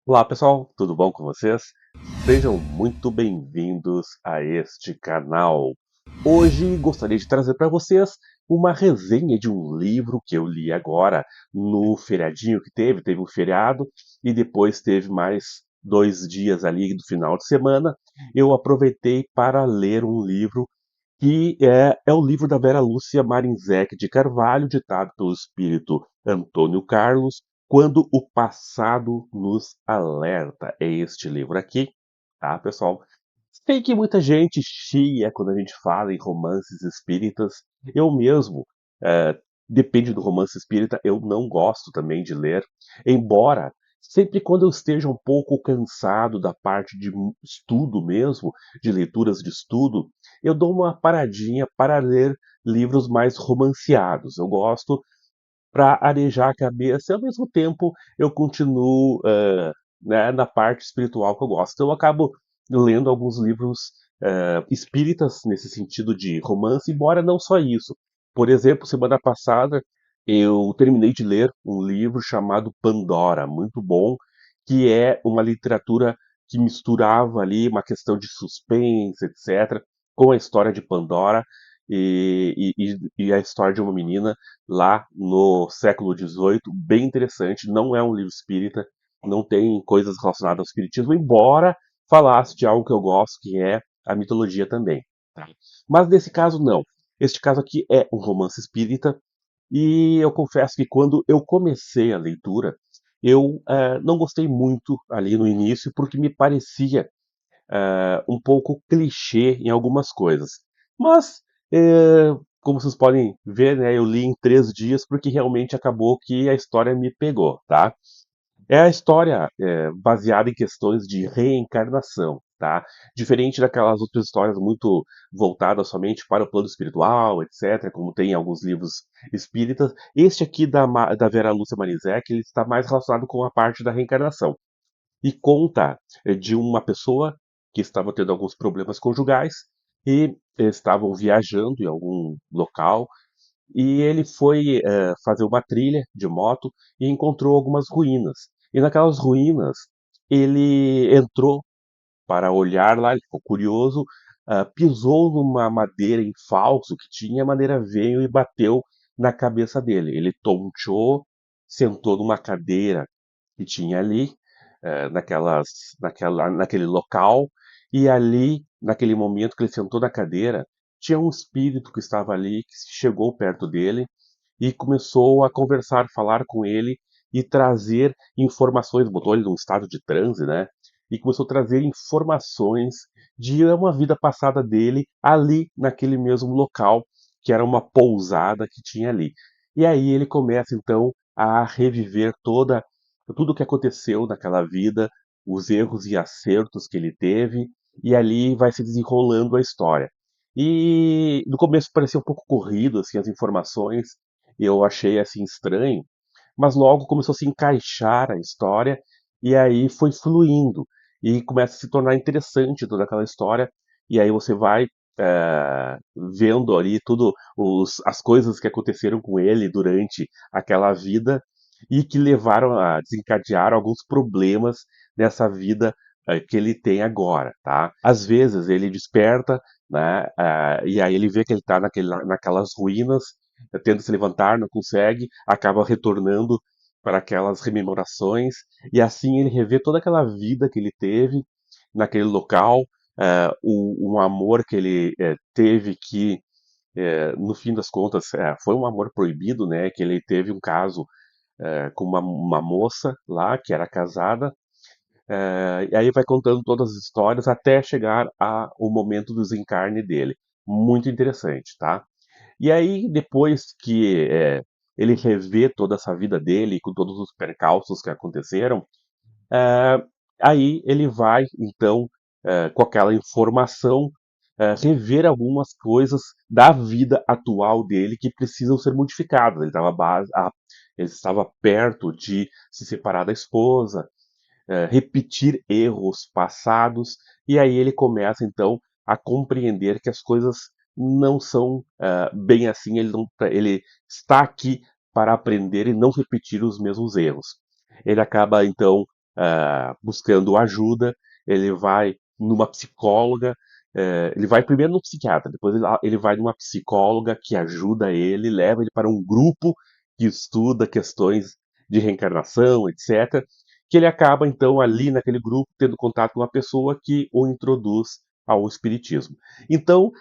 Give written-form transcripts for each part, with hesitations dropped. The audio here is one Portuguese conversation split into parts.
Olá pessoal, tudo bom com vocês? Sejam muito bem-vindos a este canal. Hoje gostaria de trazer para vocês uma resenha de um livro que eu li agora no feriadinho que teve um feriado e depois teve mais 2 dias ali do final de semana. Eu aproveitei para ler um livro que é o livro da Vera Lúcia Marinzec de Carvalho, ditado pelo espírito Antônio Carlos, Quando o Passado nos Alerta. É este livro aqui, tá, pessoal? Sei que muita gente chia quando a gente fala em romances espíritas. Eu mesmo, eh, depende do romance espírita, eu não gosto também de ler, embora sempre quando eu esteja um pouco cansado da parte de estudo mesmo, de leituras de estudo, eu dou uma paradinha para ler livros mais romanceados. Eu gosto para arejar a cabeça e ao mesmo tempo eu continuo, né, na parte espiritual que eu gosto. Então eu acabo lendo alguns livros, espíritas nesse sentido de romance, embora não só isso. Por exemplo, semana passada eu terminei de ler um livro chamado Pandora, muito bom, que é uma literatura que misturava ali uma questão de suspense, etc., com a história de Pandora e a história de uma menina lá no século XVIII, bem interessante. Não é um livro espírita, não tem coisas relacionadas ao espiritismo, embora falasse de algo que eu gosto, que é a mitologia também. Tá? Mas nesse caso, não. Este caso aqui é um romance espírita, e eu confesso que quando eu comecei a leitura, eu não gostei muito ali no início, porque me parecia um pouco clichê em algumas coisas. Mas, como vocês podem ver, né, eu li em 3 dias porque realmente acabou que a história me pegou, tá? É a história baseada em questões de reencarnação, tá? Diferente daquelas outras histórias muito voltadas somente para o plano espiritual, etc., como tem em alguns livros espíritas, este aqui da Vera Lúcia Marizek, ele está mais relacionado com a parte da reencarnação e conta de uma pessoa que estava tendo alguns problemas conjugais e estavam viajando em algum local e ele foi fazer uma trilha de moto e encontrou algumas ruínas. E naquelas ruínas ele entrou para olhar lá, ele ficou curioso, pisou numa madeira em falso que tinha, a madeira veio e bateu na cabeça dele. Ele tonteou, sentou numa cadeira que tinha ali, naquele local, e ali, naquele momento que ele sentou na cadeira, tinha um espírito que estava ali, que chegou perto dele e começou a conversar, falar com ele e trazer informações, botou ele num estado de transe, né? E começou a trazer informações de uma vida passada dele ali naquele mesmo local, que era uma pousada que tinha ali. E aí ele começa então a reviver tudo o que aconteceu naquela vida, os erros e acertos que ele teve, e ali vai se desenrolando a história. E no começo parecia um pouco corrido assim as informações, eu achei assim estranho, mas logo começou a se encaixar a história e aí foi fluindo e começa a se tornar interessante toda aquela história e aí você vai vendo ali tudo as coisas que aconteceram com ele durante aquela vida e que levaram a desencadear alguns problemas nessa vida que ele tem agora, tá? Às vezes ele desperta, né, e aí ele vê que ele está naquelas ruínas, tenta se levantar, não consegue, acaba retornando para aquelas rememorações, e assim ele revê toda aquela vida que ele teve naquele local, um amor que ele teve que, no fim das contas, foi um amor proibido, né? Que ele teve um caso com uma moça lá que era casada, e aí vai contando todas as histórias até chegar ao momento do desencarne dele. Muito interessante, tá? E aí, depois que ele revê toda essa vida dele, com todos os percalços que aconteceram, eh, aí ele vai, então, com aquela informação, rever algumas coisas da vida atual dele que precisam ser modificadas. Ele estava perto de se separar da esposa, repetir erros passados, e aí ele começa então a compreender que as coisas não são bem assim, ele está aqui para aprender e não repetir os mesmos erros. Ele acaba então buscando ajuda, ele vai numa psicóloga, ele vai primeiro no psiquiatra, depois ele vai numa psicóloga que ajuda ele, leva ele para um grupo que estuda questões de reencarnação, etc. Que ele acaba, então, ali naquele grupo, tendo contato com uma pessoa que o introduz ao espiritismo. Então,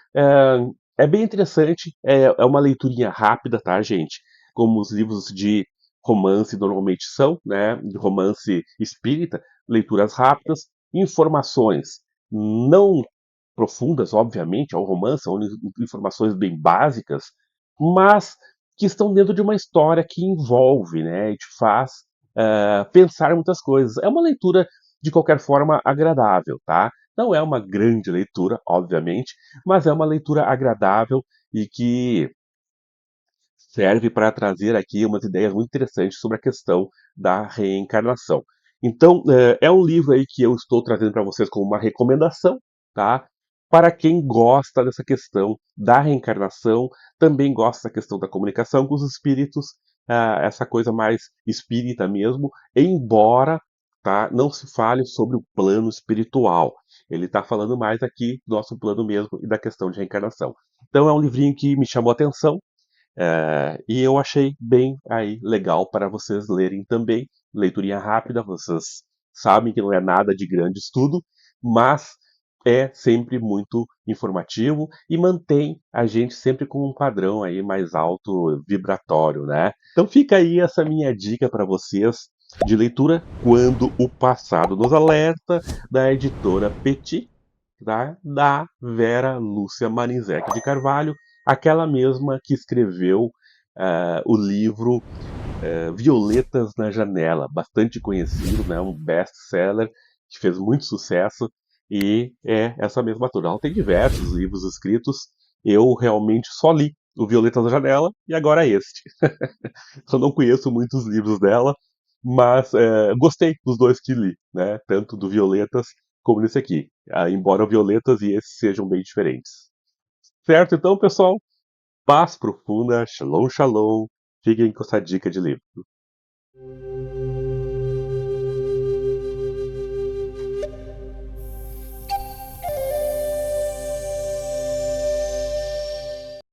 é bem interessante, é uma leiturinha rápida, tá, gente? Como os livros de romance normalmente são, né? De romance espírita, leituras rápidas, informações não profundas, obviamente, ao romance, são informações bem básicas, mas que estão dentro de uma história que envolve, né? E te faz pensar em muitas coisas. É uma leitura, de qualquer forma, agradável, tá? Não é uma grande leitura, obviamente, mas é uma leitura agradável e que serve para trazer aqui umas ideias muito interessantes sobre a questão da reencarnação. Então, é um livro aí que eu estou trazendo para vocês como uma recomendação, tá? Para quem gosta dessa questão da reencarnação, também gosta da questão da comunicação com os espíritos, essa coisa mais espírita mesmo, embora, tá, não se fale sobre o plano espiritual. Ele está falando mais aqui do nosso plano mesmo e da questão de reencarnação. Então é um livrinho que me chamou a atenção, e eu achei bem aí legal para vocês lerem também. Leiturinha rápida, vocês sabem que não é nada de grande estudo, mas é sempre muito informativo e mantém a gente sempre com um padrão aí mais alto vibratório, né? Então fica aí essa minha dica para vocês de leitura Quando o Passado Nos Alerta, da editora Petit, tá? Da Vera Lúcia Marinzec de Carvalho, aquela mesma que escreveu o livro Violetas na Janela, bastante conhecido, né? Um best-seller que fez muito sucesso e é essa mesma autora. Ela tem diversos livros escritos, eu realmente só li o Violetas na Janela e agora este. Eu não conheço muitos livros dela, mas gostei dos dois que li, né? Tanto do Violetas como desse aqui. Embora o Violetas e esse sejam bem diferentes. Certo, então, pessoal? Paz profunda, shalom, shalom. Fiquem com essa dica de livro.